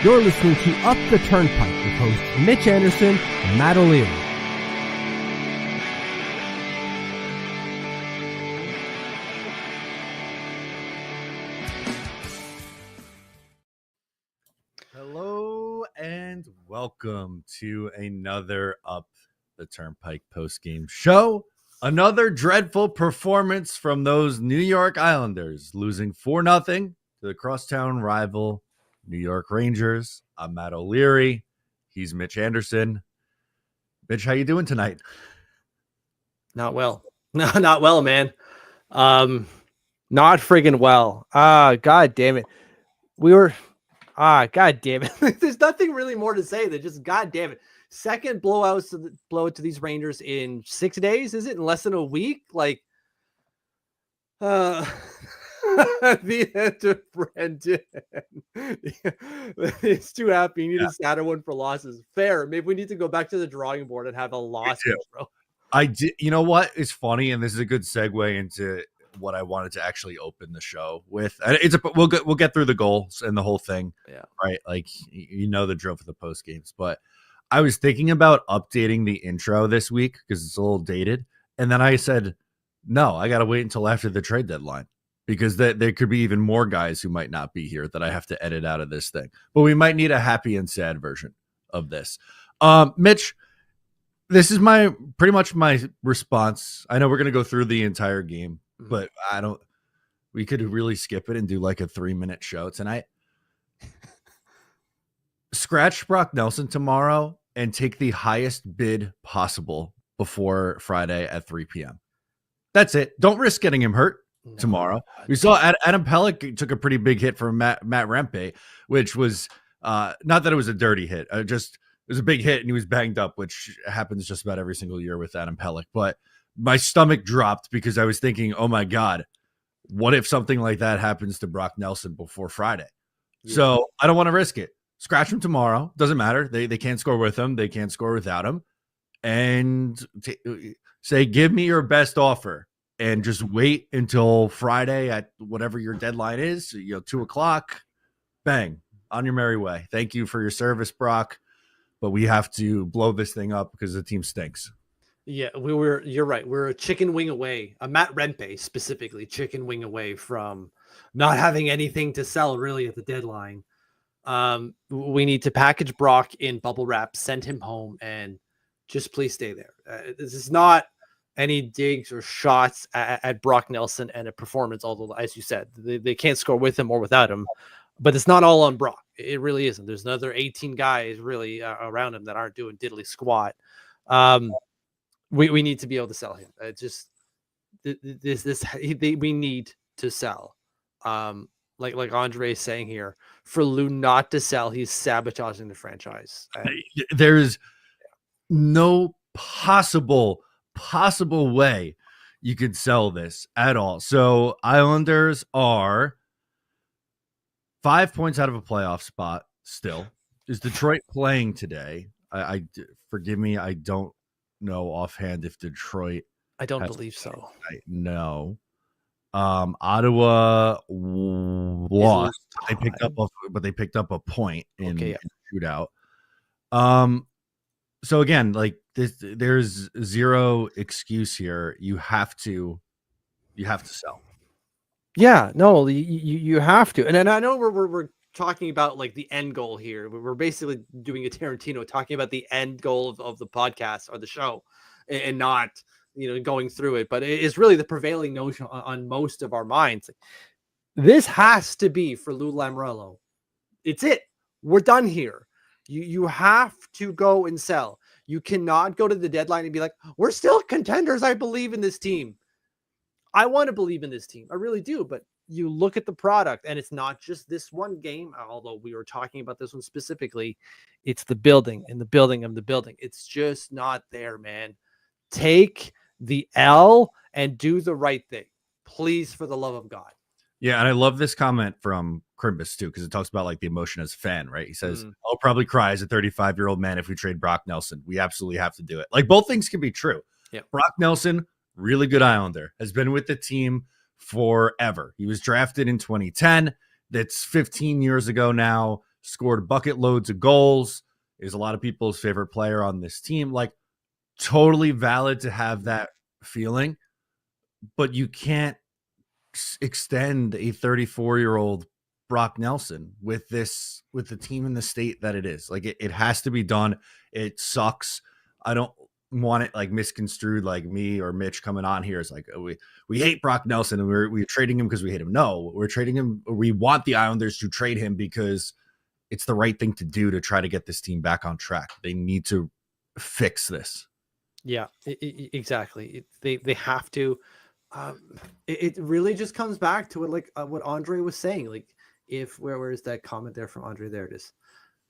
You're listening to Up the Turnpike with hosts Mitch Anderson and Matt O'Leary. Hello and welcome to another Up the Turnpike post-game show. Another dreadful performance from those New York Islanders, losing 4-0 to the crosstown rival New York Rangers. I'm Matt O'Leary. He's Mitch Anderson. Mitch, how you doing tonight? Not well. No, not well, man. Not friggin' well. God damn it. God damn it. There's nothing really more to say than just God damn it. Second blowout to these Rangers in 6 days. Is it in less than a week? Like, the end of Brendan. He's too happy. You need a sadder one for losses. Fair. Maybe we need to go back to the drawing board and have a loss intro. I did. You know what is funny, and this is a good segue into what I wanted to actually open the show with. We'll get through the goals and the whole thing. Yeah. Right. Like, you know, the drill for the post games, but I was thinking about updating the intro this week because it's a little dated. And then I said, no, I got to wait until after the trade deadline because there could be even more guys who might not be here that I have to edit out of this thing. But we might need a happy and sad version of this. Mitch, this is pretty much my response. I know we're going to go through the entire game, but we could really skip it and do like a 3-minute show tonight. Scratch Brock Nelson tomorrow and take the highest bid possible before Friday at 3 p.m. That's it. Don't risk getting him hurt tomorrow. We saw Adam Pelech took a pretty big hit from Matt Rempe, which was not that it was a dirty hit. It was a big hit and he was banged up, which happens just about every single year with Adam Pelech. But my stomach dropped because I was thinking, oh my God, what if something like that happens to Brock Nelson before Friday? Yeah. So I don't want to risk it. Scratch him tomorrow. Doesn't matter. They can't score with him. They can't score without him. And say, give me your best offer and just wait until Friday at whatever your deadline is, 2:00, bang, on your merry way. Thank you for your service, Brock. But we have to blow this thing up because the team stinks. Yeah, you're right. We're a chicken wing away, a Matt Rempe specifically, chicken wing away from not having anything to sell really at the deadline. We need to package Brock in bubble wrap, send him home, and just please stay there. This is not any digs or shots at Brock Nelson and a performance, although, as you said, they can't score with him or without him. But it's not all on Brock. It really isn't. There's another 18 guys really around him that aren't doing diddly squat. We need to be able to sell him. We need to sell. Like Andre is saying here, for Lou not to sell, he's sabotaging the franchise. There's no possible way you could sell this at all. So Islanders are 5 points out of a playoff spot still. Is Detroit playing today? I forgive me, I don't know offhand if Detroit. I don't believe so. No. Ottawa lost. They picked up a point in the shootout. So again, like there's zero excuse here. You have to sell. Yeah, no, you have to. And then I know we're talking about like the end goal here. We're basically doing a Tarantino, talking about the end goal of the podcast or the show, and not going through it. But it is really the prevailing notion on most of our minds. This has to be for Lou Lamoriello. It's it. We're done here. You have to go and sell. You cannot go to the deadline and be like, we're still contenders. I believe in this team. I want to believe in this team. I really do. But you look at the product, and it's not just this one game, although we were talking about this one specifically. It's the building and the building of the building. It's just not there, man. Take the L and do the right thing. Please, for the love of God. Yeah, and I love this comment from Crimbus too, because it talks about like the emotion as a fan, right? He says, I'll probably cry as a 35-year-old man if we trade Brock Nelson. We absolutely have to do it. Like, both things can be true. Yeah. Brock Nelson, really good Islander, has been with the team forever. He was drafted in 2010. That's 15 years ago now. scored bucket loads of goals, is a lot of people's favorite player on this team. Like, totally valid to have that feeling, but you can't extend a 34-year-old Brock Nelson with the team in the state that it is. Like, it has to be done. It sucks. I don't want it like misconstrued, like me or Mitch coming on here is like, oh, we hate Brock Nelson and we're trading him because we hate him. No, we're trading him. We want the Islanders to trade him because it's the right thing to do to try to get this team back on track. They need to fix this. Yeah, exactly. They have to. It really just comes back to what Andre was saying. Like, where is that comment there from Andre? There it is.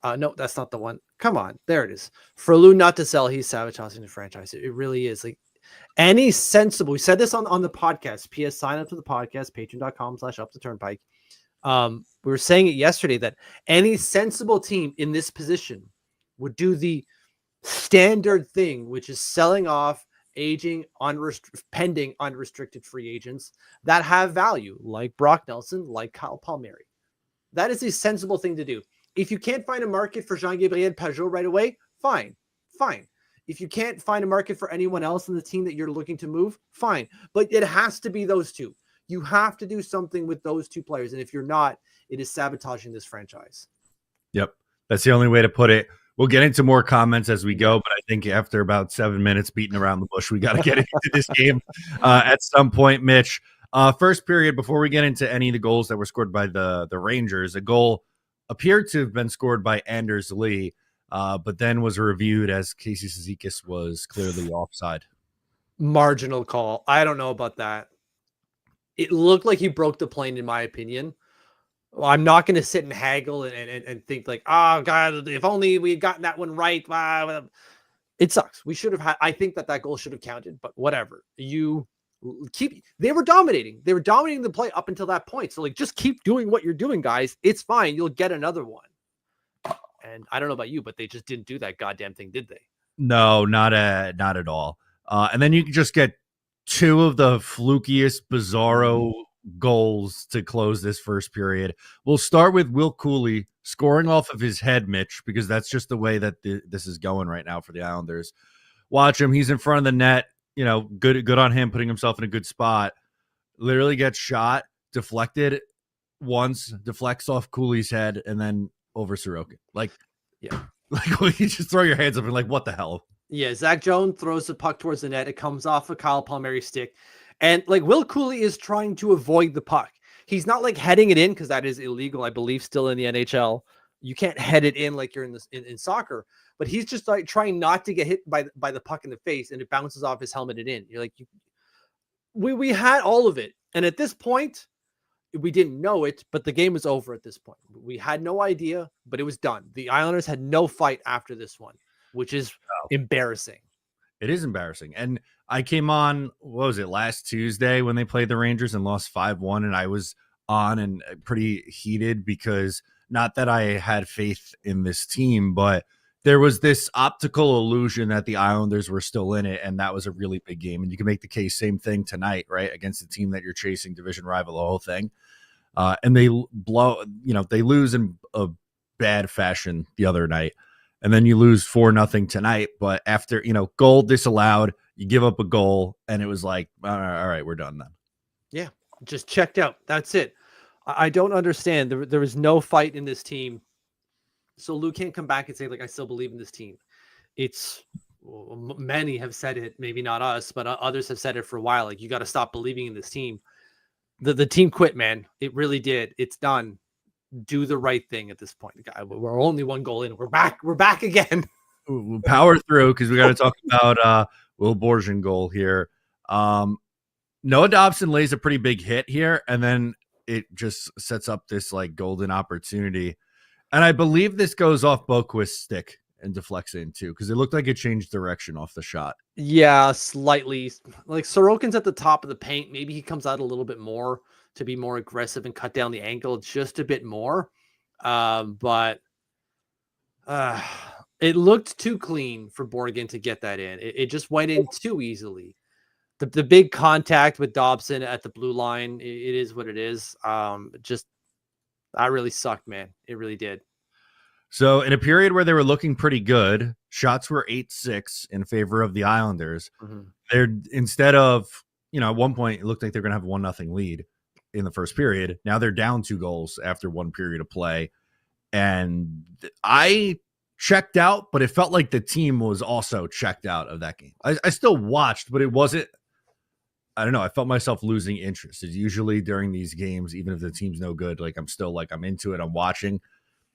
No, that's not the one. Come on, there it is. For Lou not to sell, he's sabotaging the franchise. It really is. Like, any sensible. We said this on the podcast. PS, sign up to the podcast. Patreon.com/uptheturnpike. We were saying it yesterday that any sensible team in this position would do the standard thing, which is selling off aging pending unrestricted free agents that have value, like Brock Nelson, like Kyle Palmieri. That is a sensible thing to do. If you can't find a market for Jean-Gabriel Pageau right away, fine. If you can't find a market for anyone else in the team that you're looking to move, fine. But it has to be those two. You have to do something with those two players. And if you're not, it is sabotaging this franchise. Yep. That's the only way to put it. We'll get into more comments as we go, but I think after about 7 minutes beating around the bush, we got to get into this game at some point, Mitch. First period, before we get into any of the goals that were scored by the Rangers, a goal appeared to have been scored by Anders Lee, but then was reviewed as Casey Cizikas was clearly offside. Marginal call. I don't know about that. It looked like he broke the plane, in my opinion. Well, I'm not going to sit and haggle and think like, oh God, if only we had gotten that one right. It sucks. We should have had, I think that goal should have counted, but whatever. They were dominating. They were dominating the play up until that point. So like, just keep doing what you're doing, guys. It's fine. You'll get another one. And I don't know about you, but they just didn't do that goddamn thing, did they? No, not at all. And then you can just get two of the flukiest, bizarro goals to close this first period. We'll start with Will Cooley scoring off of his head, Mitch, because that's just the way that this is going right now for the Islanders. Watch him. He's in front of the net. You know, good on him putting himself in a good spot. Literally gets shot, deflected once, deflects off Cooley's head, and then over Sorokin. Like, yeah. Like, you just throw your hands up and like, what the hell? Yeah, Zach Jones throws the puck towards the net. It comes off of Kyle Palmieri's stick. And like Will Cooley is trying to avoid the puck. He's not like heading it in because that is illegal, I believe, still in the NHL. You can't head it in like you're in soccer. But he's just like trying not to get hit by the puck in the face, and it bounces off his helmet and in. You're like, we had all of it. And at this point, we didn't know it, but the game was over at this point. We had no idea, but it was done. The Islanders had no fight after this one, which is embarrassing. It is embarrassing. And I came on, what was it, last Tuesday when they played the Rangers and lost 5-1, and I was on and pretty heated because not that I had faith in this team, but there was this optical illusion that the Islanders were still in it, and that was a really big game. And you can make the case, same thing tonight, right, against the team that you're chasing, division rival, the whole thing. And they they lose in a bad fashion the other night. And then you lose 4-0 tonight. But after, goal disallowed, you give up a goal, and it was like, all right, we're done then. Yeah, just checked out. That's it. I don't understand. There was no fight in this team. So Lou can't come back and say, like, I still believe in this team. Many have said it, maybe not us, but others have said it for a while. Like, you got to stop believing in this team. The team quit, man. It really did. It's done. Do the right thing at this point. We're only one goal in. We're back again. We'll power through because we got to talk about Will Borgen goal here. Noah Dobson lays a pretty big hit here, and then it just sets up this like golden opportunity. And I believe this goes off Boquist's stick and deflects in too, because it looked like it changed direction off the shot. Yeah, slightly. Like Sorokin's at the top of the paint. Maybe he comes out a little bit more to be more aggressive and cut down the angle just a bit more. But it looked too clean for Borgen to get that in. It just went in too easily. The big contact with Dobson at the blue line, it is what it is. That really sucked, man. It really did. So in a period where they were looking pretty good, shots were 8-6 in favor of the Islanders. Mm-hmm. They're instead of, at one point it looked like they're going to have 1-0 lead in the first period. Now they're down 2 goals after one period of play. And I checked out, but it felt like the team was also checked out of that game. I still watched, but it wasn't, I don't know. I felt myself losing interest. It's usually during these games, even if the team's no good, like I'm still like, I'm into it. I'm watching.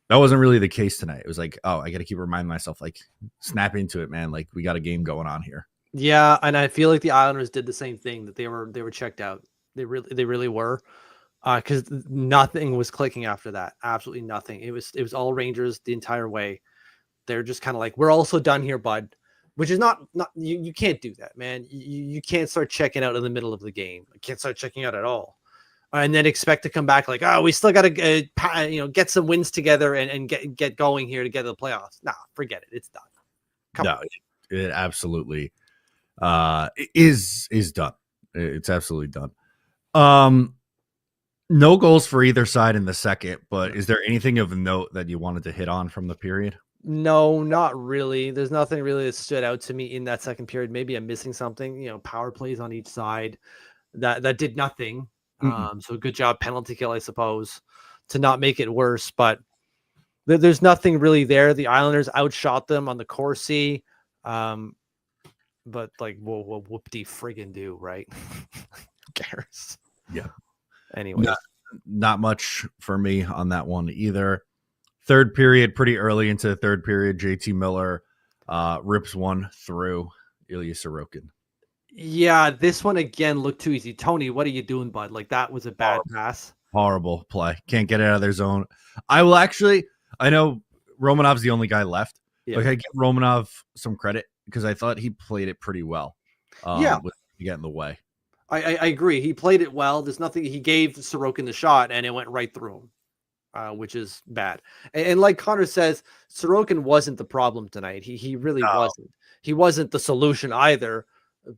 That wasn't really the case tonight. It was like, oh, I got to keep reminding myself, like, snap into it, man. Like, we got a game going on here. Yeah, and I feel like the Islanders did the same thing, that they were checked out. They really were, because nothing was clicking after that. Absolutely nothing. It was all Rangers the entire way. They're just kind of like, we're also done here, bud. Which is not you can't do that, man. You can't start checking out in the middle of the game. You can't start checking out at all, and then expect to come back like, oh, we still got to get some wins together and get going here to get to the playoffs. Nah, forget it. It's done. It absolutely is done. It's absolutely done. No goals for either side in the second, but is there anything of note that you wanted to hit on from the period? No, not really. There's nothing really that stood out to me in that second period. Maybe I'm missing something. Power plays on each side that did nothing. So good job, penalty kill, I suppose, to not make it worse. But there's nothing really there. The Islanders outshot them on the Corsi. But like, we'll whoop-de friggin' do, right? Who cares? Yeah. Anyway, not much for me on that one either. Third period, pretty early into the third period, JT Miller rips one through Ilya Sorokin. Yeah, this one again looked too easy. Tony, what are you doing, bud? Like, that was a bad pass. Horrible play. Can't get it out of their zone. I know Romanov's the only guy left. Yeah. Like, I give Romanov some credit because I thought he played it pretty well. With get in the way. I agree. He played it well. There's nothing. He gave Sorokin the shot, and it went right through him, which is bad. And like Connor says, Sorokin wasn't the problem tonight. He really wasn't. He wasn't the solution either,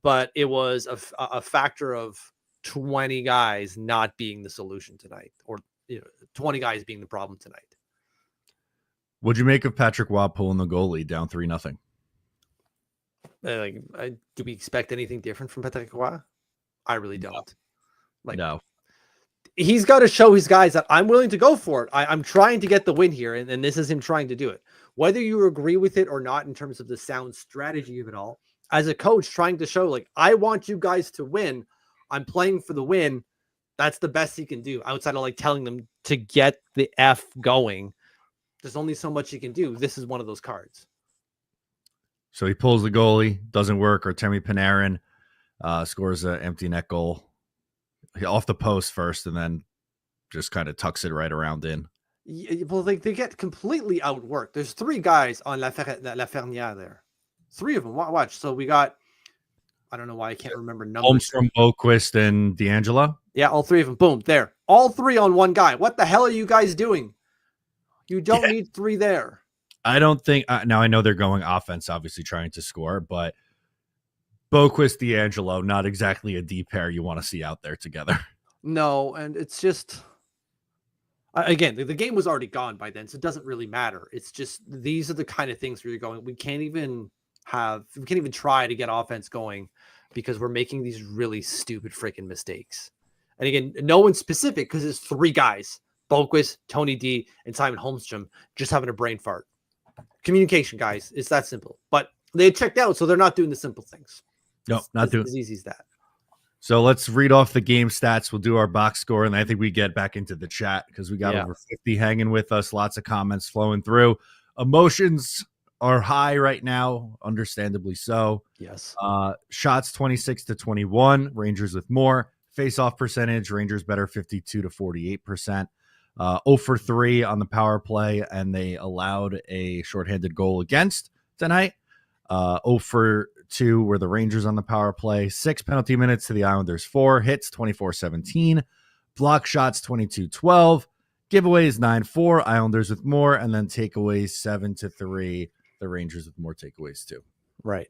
but it was a factor of 20 guys not being the solution tonight, or 20 guys being the problem tonight. What'd you make of Patrick Waugh pulling the goalie down 3-0? Do we expect anything different from Patrick Roy? I really don't. No. He's got to show his guys that I'm willing to go for it. I'm trying to get the win here, and this is him trying to do it. Whether you agree with it or not in terms of the sound strategy of it all, as a coach trying to show, like, I want you guys to win. I'm playing for the win. That's the best he can do outside of like telling them to get the F going. There's only so much he can do. This is one of those cards. So he pulls the goalie, doesn't work. Artemi Panarin scores an empty net goal off the post first, and then just kind of tucks it right around in. Well, they get completely outworked. There's 3 guys on La Fernière there. 3 of them. Watch. So we got, I don't know why I can't remember numbers. Holmstrom, Boquist, and D'Angelo. Yeah, all 3 of them. Boom, there. All 3 on one guy. What the hell are you guys doing? You don't need 3 there. I don't think now I know they're going offense, obviously trying to score, but Boquist, D'Angelo, not exactly a D pair you want to see out there together. No, and it's just, again, the game was already gone by then, so it doesn't really matter. It's just, these are the kind of things where you're going, we can't even try to get offense going because we're making these really stupid freaking mistakes. And again, no one's specific because it's 3 guys, Boquist, Tony D, and Simon Holmstrom, just having a brain fart. Communication, guys. It's that simple. But they checked out, so they're not doing the simple things. No, not doing as easy as that. So let's read off the game stats. We'll do our box score, and I think we get back into the chat because we got over 50 hanging with us. Lots of comments flowing through. Emotions are high right now, understandably so. Yes. Shots 26-21. Rangers with more. Face-off percentage, Rangers better 52-48%. 0 for 3 on the power play, and they allowed a shorthanded goal against tonight. 0 for 2 were the Rangers on the power play. 6 penalty minutes to the Islanders 4. Hits 24-17. Block shots 22-12. Giveaways 9-4. Islanders with more, and then takeaways 7-3. The Rangers with more takeaways too. Right.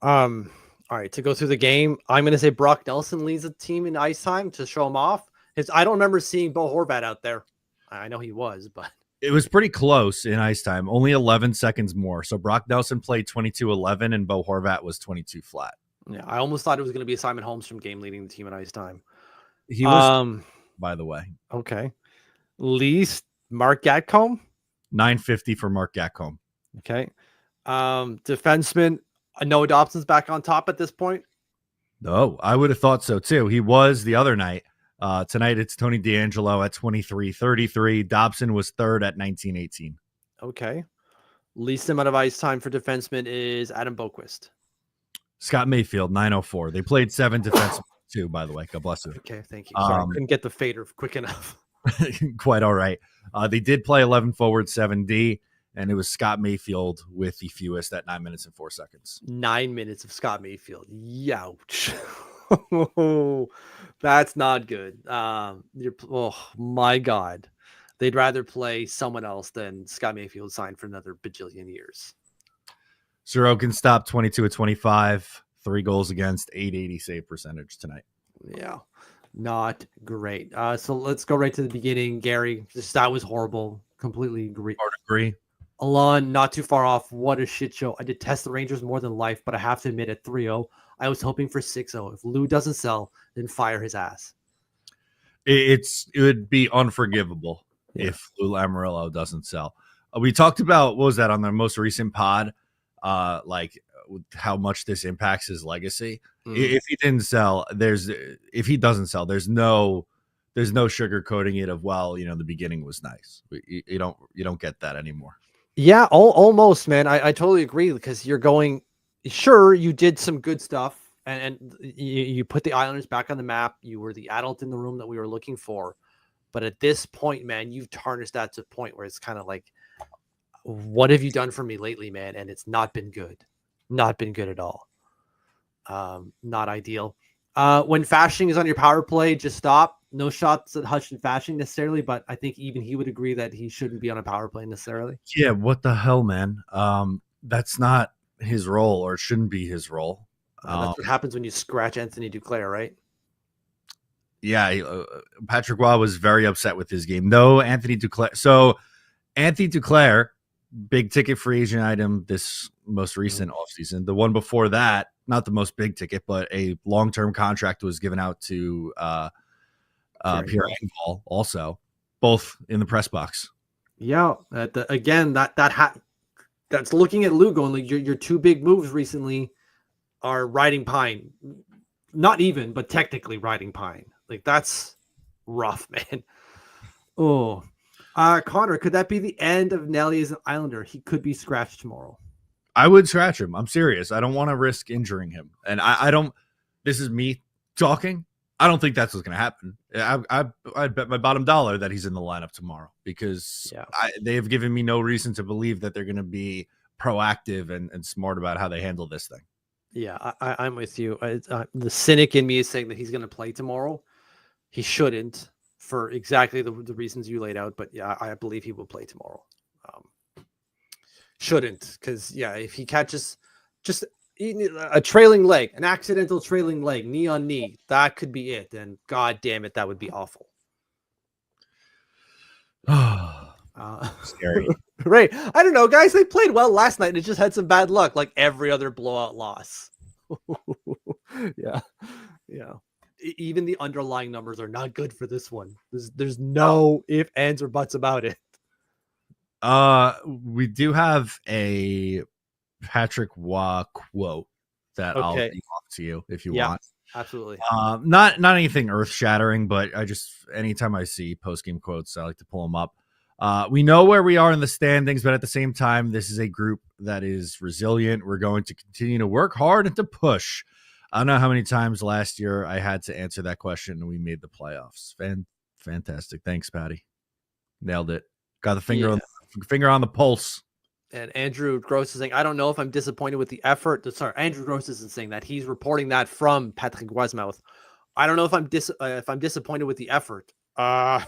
All right. To go through the game, I'm going to say Brock Nelson leads the team in ice time to show him off. I don't remember seeing Bo Horvat out there. I know he was, but It was pretty close in ice time, only 11 seconds more. So Brock Nelson played 22-11 and Bo Horvat was 22 flat. Yeah, I almost thought it was going to be a Simon Holmstrom game leading the team in ice time. He was, by the way. Okay. Least Mark Gatcomb. 950 for Mark Gatcomb. Okay. Defenseman, Noah Dobson's back on top at this point. No, I would have thought so too. He was the other night. Tonight it's Tony DeAngelo at 23-33. Dobson was third at 19-18. Okay. Least amount of ice time for defenseman is Adam Boquist. Scott Mayfield, 904. They played 7 defensemen too, by the way. God bless you. Okay, thank you. Sorry, I couldn't get the fader quick enough. Quite all right. They did play 11 forward, 7D, and it was Scott Mayfield with the fewest at 9 minutes and 4 seconds. 9 minutes of Scott Mayfield. Youch. That's not good. Oh my God. They'd rather play someone else than Scott Mayfield signed for another bajillion years. Sorokin stopped 22-25, 3 goals against, 880 save percentage tonight. Yeah, not great. So let's go right to the beginning. Gary, that was horrible. Completely agree. Hard agree. Alon, not too far off. What a shit show. I detest the Rangers more than life, but I have to admit at 3-0, I was hoping for 6-0. If Lou doesn't sell, then fire his ass. It would be unforgivable if Lou Lamoriello doesn't sell. We talked about, what was that, on the most recent pod, like how much this impacts his legacy. If he didn't sell, if he doesn't sell, there's no sugarcoating it of, well, the beginning was nice. You don't get that anymore. Yeah, almost, man. I totally agree, because you're going, sure, you did some good stuff and you put the Islanders back on the map. You were the adult in the room that we were looking for. But at this point, man, you've tarnished that to a point where it's kind of like, what have you done for me lately, man? And it's not been good. Not been good at all. Not ideal. When Fasching is on your power play, just stop. No shots at Hutch and Fasching necessarily, but I think even he would agree that he shouldn't be on a power play necessarily. Yeah, what the hell, man? That's not his role, or it shouldn't be his role. That's what happens when you scratch Anthony Duclair, right? Yeah, Patrick Waugh was very upset with his game. No, Anthony Duclair. So Anthony Duclair, big ticket free agent item this most recent offseason. The one before that, not the most big ticket, but a long-term contract was given out to Pierre Engvall also, both in the press box. Yeah, again, that's looking at Lou going, like, your 2 big moves recently are riding pine. Not even, but technically riding pine. Like, that's rough, man. Oh, Connor, could that be the end of Nelly as an Islander? He could be scratched tomorrow. I would scratch him. I'm serious. I don't want to risk injuring him. And I don't, this is me talking. I don't think that's what's going to happen. I'd bet my bottom dollar that he's in the lineup tomorrow, because they have given me no reason to believe that they're going to be proactive and smart about how they handle this thing. Yeah, I'm with you. The cynic in me is saying that he's going to play tomorrow. He shouldn't, for exactly the reasons you laid out. But yeah, I believe he will play tomorrow. Shouldn't, because if he catches just a trailing leg, an accidental trailing leg, knee on knee, that could be it. And God damn it, that would be awful. Scary. Right. I don't know, guys. They played well last night and it just had some bad luck, like every other blowout loss. Yeah. Even the underlying numbers are not good for this one. There's no ifs, ands, or buts about it. We do have a Patrick Waugh quote that I'll give off to you if you want. Absolutely. Not anything earth shattering, but anytime I see post-game quotes, I like to pull them up. We know where we are in the standings, but at the same time, this is a group that is resilient. We're going to continue to work hard and to push. I don't know how many times last year I had to answer that question, and we made the playoffs. Fantastic. Thanks, Patty. Nailed it. Got the finger on the pulse. And Andrew Gross is saying, I don't know if I'm disappointed with the effort. Sorry, Andrew Gross isn't saying that. He's reporting that from Patrick Westmouth. I don't know if I'm disappointed with the effort. I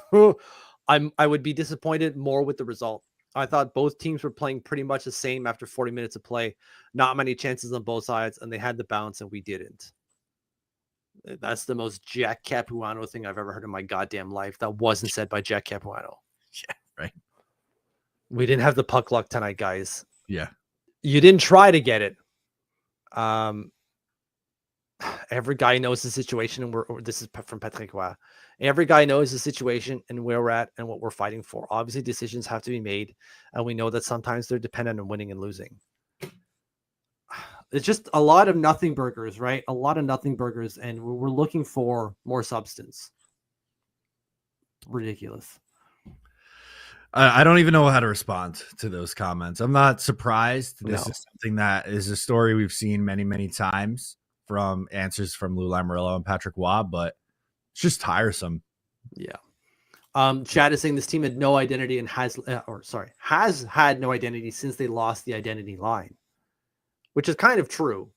would be disappointed more with the result. I thought both teams were playing pretty much the same after 40 minutes of play. Not many chances on both sides, and they had the bounce, and we didn't. That's the most Jack Capuano thing I've ever heard in my goddamn life. That wasn't said by Jack Capuano. Yeah, right. We didn't have the puck luck tonight, guys. Yeah. You didn't try to get it. Every guy knows the situation, and this is from Patrick Roy. Every guy knows the situation and where we're at and what we're fighting for. Obviously, decisions have to be made, and we know that sometimes they're dependent on winning and losing. It's just a lot of nothing burgers, right? A lot of nothing burgers, and we're looking for more substance. Ridiculous. I don't even know how to respond to those comments. I'm not surprised. This No. is something that is a story we've seen many, many times from answers from Lou Lamoriello and Patrick Waugh, but it's just tiresome. Yeah. Chad is saying this team had no identity and has had no identity since they lost the identity line, which is kind of true.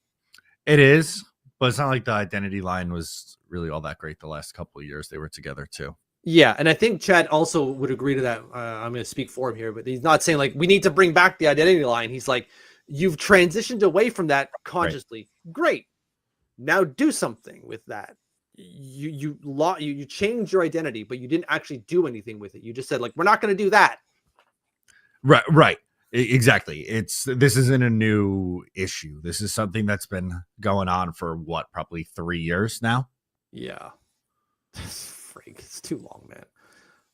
It is, but it's not like the identity line was really all that great the last couple of years they were together too. Yeah, and I think Chad also would agree to that. I'm going to speak for him here, but he's not saying like we need to bring back the identity line. He's like, you've transitioned away from that consciously. Right. Great. Now do something with that. You changed your identity, but you didn't actually do anything with it. You just said like, we're not going to do that. Right. Exactly. This isn't a new issue. This is something that's been going on for probably 3 years now. Yeah. Freak, it's too long,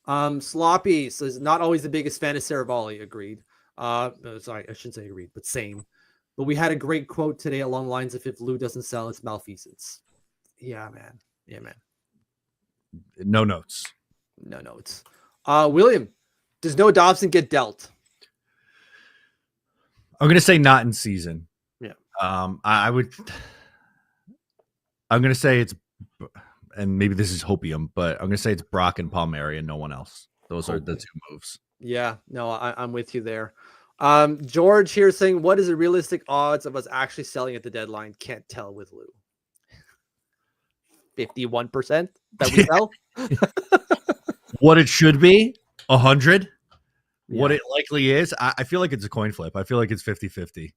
man. Sloppy says not always the biggest fan of Saravalli. Agreed. Sorry, I shouldn't say agreed, but same. But we had a great quote today along the lines of if Lou doesn't sell, it's malfeasance. Yeah, man. No notes. No notes. William, does Noah Dobson get dealt? I'm gonna say not in season. Yeah. I'm gonna say it's, and maybe this is hopium, but I'm gonna say it's Brock and Palmieri and no one else. Those are the two moves. Yeah, no, I'm with you there. George here saying, what is the realistic odds of us actually selling at the deadline? Can't tell with Lou. 51% that we sell. What it should be 100. Yeah. What it likely is, I feel like it's a coin flip. I feel like it's 50-50.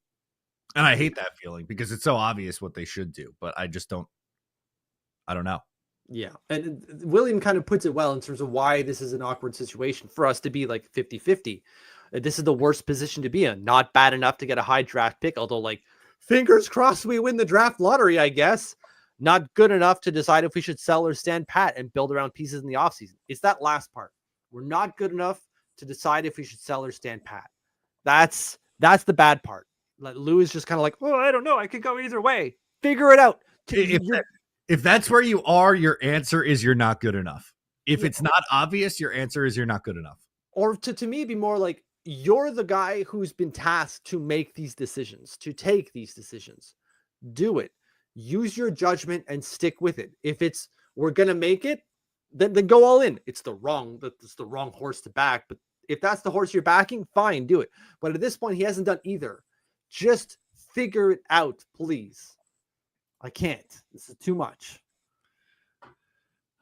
And I hate that feeling because it's so obvious what they should do, but I don't know. Yeah. And William kind of puts it well in terms of why this is an awkward situation for us to be like 50-50. This is the worst position to be in. Not bad enough to get a high draft pick, although like fingers crossed we win the draft lottery, I guess. Not good enough to decide if we should sell or stand pat and build around pieces in the offseason. It's that last part. We're not good enough to decide if we should sell or stand pat. That's the bad part. Like Lou is just kind of like, oh, I don't know. I could go either way. Figure it out. If that's where you are, your answer is you're not good enough. If it's not obvious, your answer is you're not good enough. Or to me, be more like, you're the guy who's been tasked to make these decisions, to take these decisions. Do it. Use your judgment and stick with it. If it's we're gonna make it, then go all in. It's the wrong horse to back. But if that's the horse you're backing, fine, do it. But at this point, he hasn't done either. Just figure it out, please. I can't. This is too much.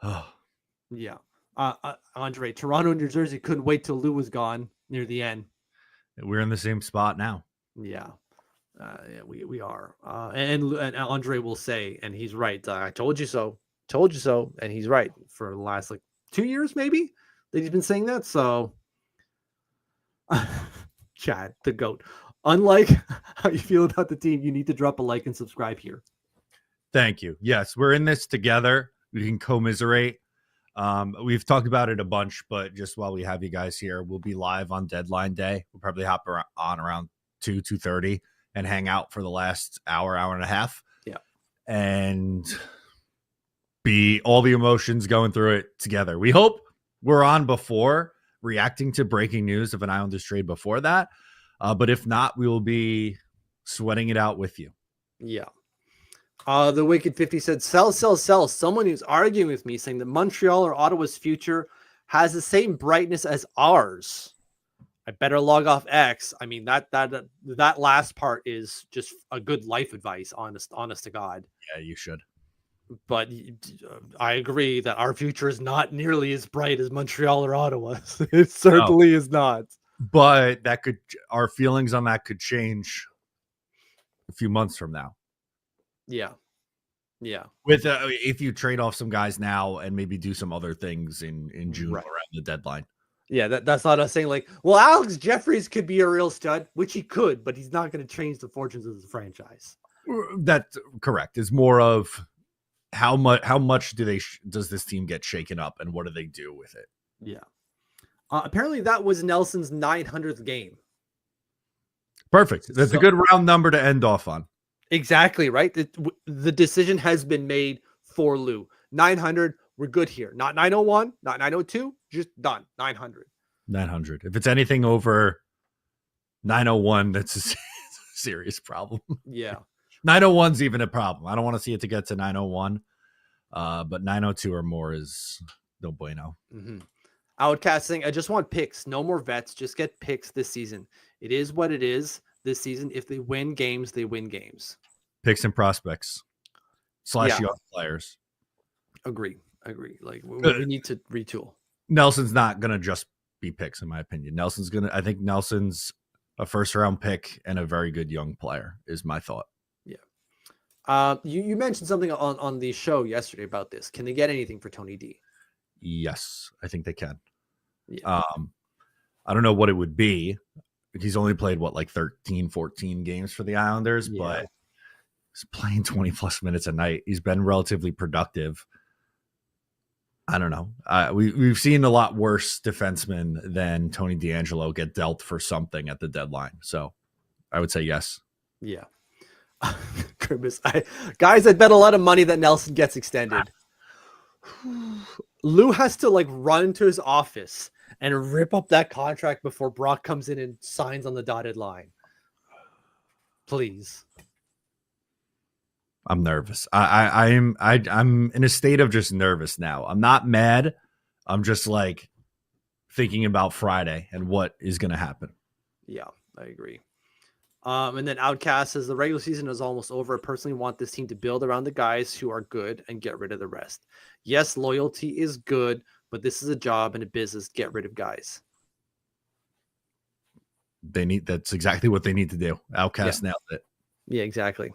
Oh. Yeah. Andre, Toronto, New Jersey couldn't wait till Lou was gone near the end. We're in the same spot now. Yeah. We are. And Andre will say, and he's right. I told you so. Told you so. And he's right for the last 2 years, maybe that he's been saying that. So, Chad, the GOAT. Unlike how you feel about the team, you need to drop a like and subscribe here. Thank you. Yes, we're in this together. We can commiserate. We've talked about it a bunch, but just while we have you guys here, we'll be live on deadline day. We'll probably hop on around 2:30 and hang out for the last hour and a half. Yeah. And be all the emotions going through it together. We hope we're on before reacting to breaking news of an Islanders trade before that. But if not, we will be sweating it out with you. Yeah. The Wicked 50 said, sell. Someone who's arguing with me saying that Montreal or Ottawa's future has the same brightness as ours. I better log off X. I mean, that last part is just a good life advice, honest to God. Yeah, you should. But I agree that our future is not nearly as bright as Montreal or Ottawa. It certainly is not. But our feelings on that could change a few months from now. Yeah. With if you trade off some guys now and maybe do some other things in June around the deadline. Yeah, that's not us saying like, well, Alex Jeffries could be a real stud, which he could, but he's not going to change the fortunes of the franchise. That's correct. It's more of how much does this team get shaken up, and what do they do with it? Yeah. Apparently, that was Nelson's 900th game. Perfect. That's a good round number to end off on. Exactly right. The decision has been made for Lou. 900. We're good here. Not 901, not 902. Just done. 900. 900. If it's anything over 901, that's a serious problem. Yeah. 901's even a problem. I don't want to see it to get to 901, but 902 or more is no bueno. Mm-hmm. Outcasting. I just want picks. No more vets. Just get picks this season. It is what it is this season. If they win games, they win games. Picks and prospects / young players. Agree. Like we need to retool. Nelson's not going to just be picks, in my opinion. I think Nelson's a first round pick and a very good young player is my thought. Yeah. You mentioned something on the show yesterday about this. Can they get anything for Tony D? Yes, I think they can. Yeah. I don't know what it would be. He's only played 13, 14 games for the Islanders, but he's playing 20 plus minutes a night. He's been relatively productive. I don't know. We've seen a lot worse defensemen than Tony DeAngelo get dealt for something at the deadline. So I would say yes. Yeah. Goodness. Guys, I bet a lot of money that Nelson gets extended. Lou has to run into his office and rip up that contract before Brock comes in and signs on the dotted line. Please. I'm nervous. I'm in a state of just nervous now. I'm not mad. I'm just thinking about Friday and what is going to happen. Yeah, I agree. And then Outcast says the regular season is almost over. I personally want this team to build around the guys who are good and get rid of the rest. Yes, loyalty is good, but this is a job and a business. Get rid of guys. That's exactly what they need to do. Outcast nailed it. Yeah, exactly.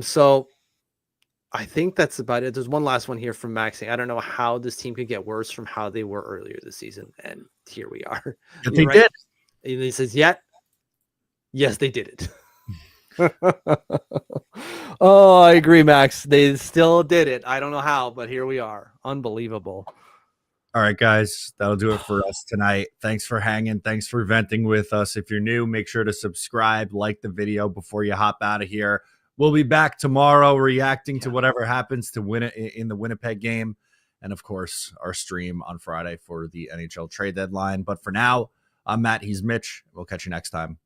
So I think that's about it. There's one last one here from Maxing. I don't know how this team could get worse from how they were earlier this season. And here we are. They did. And he says, yes, they did it. Oh, I agree, Max. They still did it. I don't know how, but here we are. Unbelievable. All right, guys, that'll do it for us tonight. Thanks for hanging. Thanks for venting with us. If you're new, make sure to subscribe, like the video before you hop out of here. We'll be back tomorrow reacting to whatever happens to win it in the Winnipeg game. And, of course, our stream on Friday for the NHL trade deadline. But for now, I'm Matt. He's Mitch. We'll catch you next time